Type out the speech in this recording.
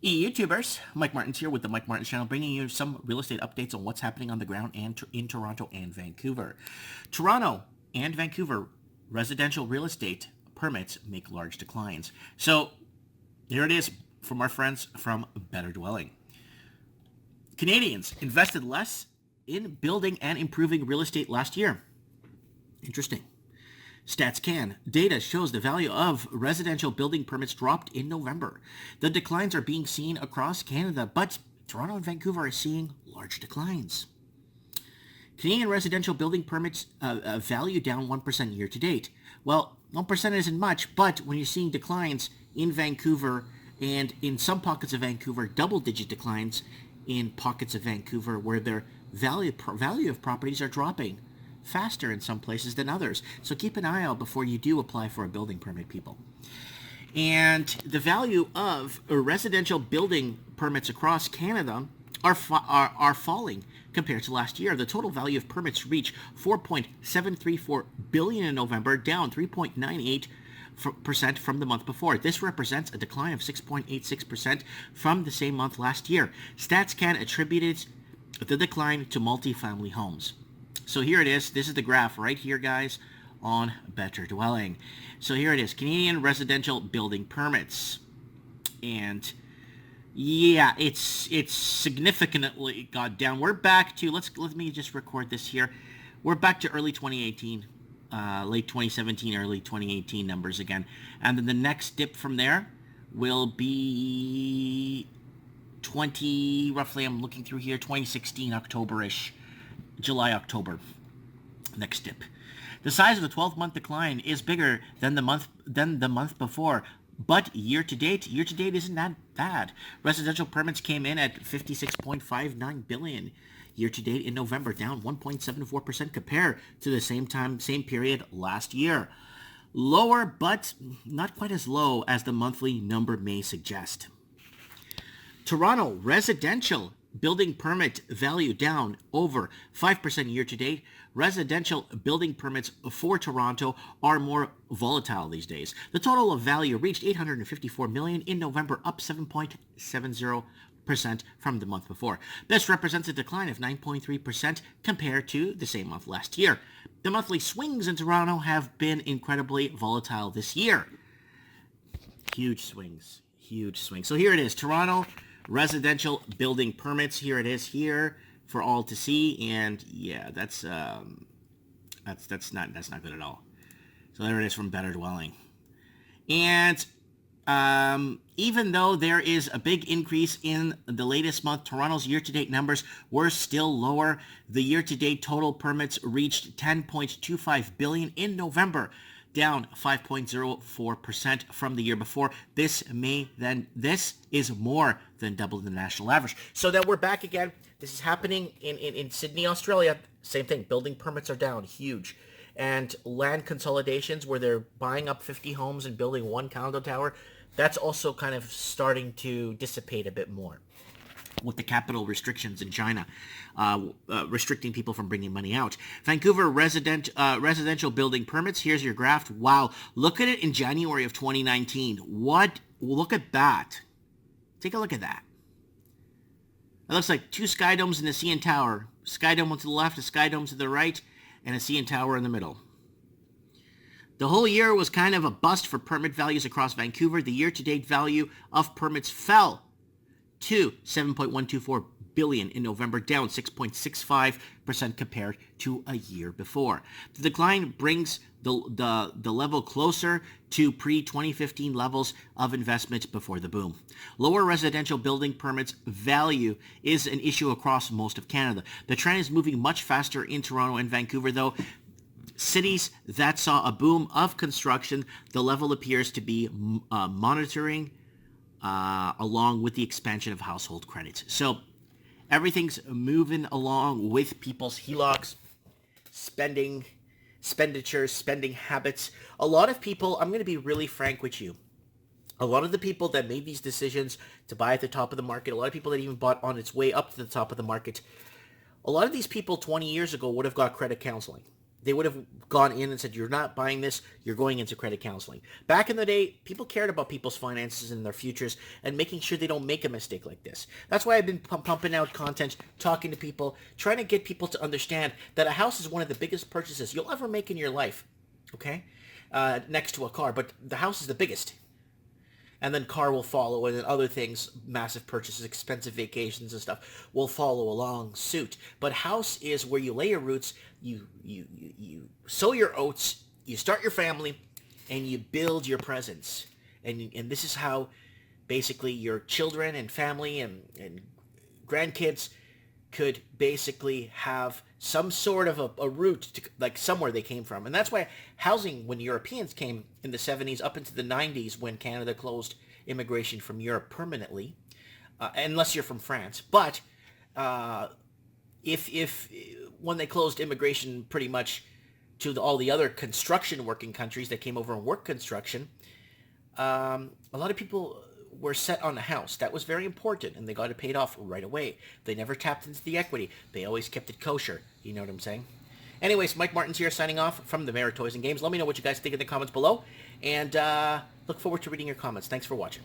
YouTubers, Mike Martins here with the Mike Martins channel, bringing you some real estate updates on what's happening on the ground and in Toronto and Vancouver. Toronto and Vancouver residential real estate permits make large declines. So here it is from our friends from Better Dwelling. Canadians invested less in building and improving real estate last year. Interesting. StatsCan data shows the value of residential building permits dropped in November. The declines are being seen across Canada, but Toronto and Vancouver are seeing large declines. Canadian residential building permits value down 1% year to date. Well, 1% isn't much, but when you're seeing declines in Vancouver and in some pockets of Vancouver, double-digit declines in pockets of Vancouver where their value of properties are dropping faster in some places than others. So keep an eye out before you do apply for a building permit, people. And the value of residential building permits across Canada are falling compared to last year. The total value of permits reached $4.734 billion in November, down 3.98% from the month before. This represents a decline of 6.86% from the same month last year. StatsCan attributed the decline to multifamily homes. So here it is. This is the graph right here, guys, on Better Dwelling. So here it is, Canadian residential building permits. And yeah, it's significantly got down. We're back to, let me just record this here. We're back to early 2018, late 2017, early 2018 numbers again. And then the next dip from there will be roughly, I'm looking through here, 2016, October-ish. July, October, next dip. The size of the 12-month decline is bigger than the month before, but year to date isn't that bad. Residential permits came in at 56.59 billion year to date in November, down 1.74% compared to the same period last year. Lower, but not quite as low as the monthly number may suggest. Toronto residential building permit value down over 5% year to date. Residential building permits for Toronto are more volatile these days. The total of value reached $854 million in November, up 7.70% from the month before. This represents a decline of 9.3% compared to the same month last year. The monthly swings in Toronto have been incredibly volatile this year. Huge swings. So here it is, Toronto residential building permits. Here it is here for all to see, and yeah, that's not good at all. So there it is from Better Dwelling. And even though there is a big increase in the latest month, Toronto's year-to-date numbers were still lower. The year-to-date total permits reached 10.25 billion in November, down 5.04% from the year before. This is more than double the national average. So then we're back again. This is happening in Sydney, Australia. Same thing. Building permits are down, huge. And land consolidations where they're buying up 50 homes and building one condo tower, that's also kind of starting to dissipate a bit more with the capital restrictions in China, restricting people from bringing money out. Vancouver residential building permits. Here's your graph. Wow. Look at it in January of 2019. Look at that. Take a look at that. It looks like two sky domes and a CN Tower. Sky dome to the left, a sky dome to the right, and a CN Tower in the middle. The whole year was kind of a bust for permit values across Vancouver. The year-to-date value of permits fell to $7.124 billion in November, down 6.65% compared to a year before. The decline brings the level closer to pre-2015 levels of investment before the boom. Lower residential building permits value is an issue across most of Canada. The trend is moving much faster in Toronto and Vancouver, though. Cities that saw a boom of construction, the level appears to be monitoring along with the expansion of household credits. So everything's moving along with people's HELOCs, expenditures, spending habits. A lot of people, I'm going to be really frank with you, a lot of the people that made these decisions to buy at the top of the market, a lot of people that even bought on its way up to the top of the market, a lot of these people 20 years ago would have got credit counseling. they would have gone in and said, you're not buying this, you're going into credit counseling. Back in the day, people cared about people's finances and their futures and making sure they don't make a mistake like this. That's why I've been pumping out content, talking to people, trying to get people to understand that a house is one of the biggest purchases you'll ever make in your life, okay? Next to a car, but the house is the biggest. And then car will follow, and then other things, massive purchases, expensive vacations and stuff, will follow along suit. But house is where you lay your roots, you sow your oats, you start your family, and you build your presence. And this is how basically your children and family and grandkids could basically have some sort of a root to, like, somewhere they came from. And that's why housing, when Europeans came in the 70s up into the 90s, when Canada closed immigration from Europe permanently, unless you're from France. But if when they closed immigration pretty much to all the other construction working countries that came over and worked construction, a lot of people were set on a house. That was very important, and they got it paid off right away. They never tapped into the equity. They always kept it kosher. You know what I'm saying? Anyways, Mike Martins here, signing off from the Mayor Toys and Games. Let me know what you guys think in the comments below, and look forward to reading your comments. Thanks for watching.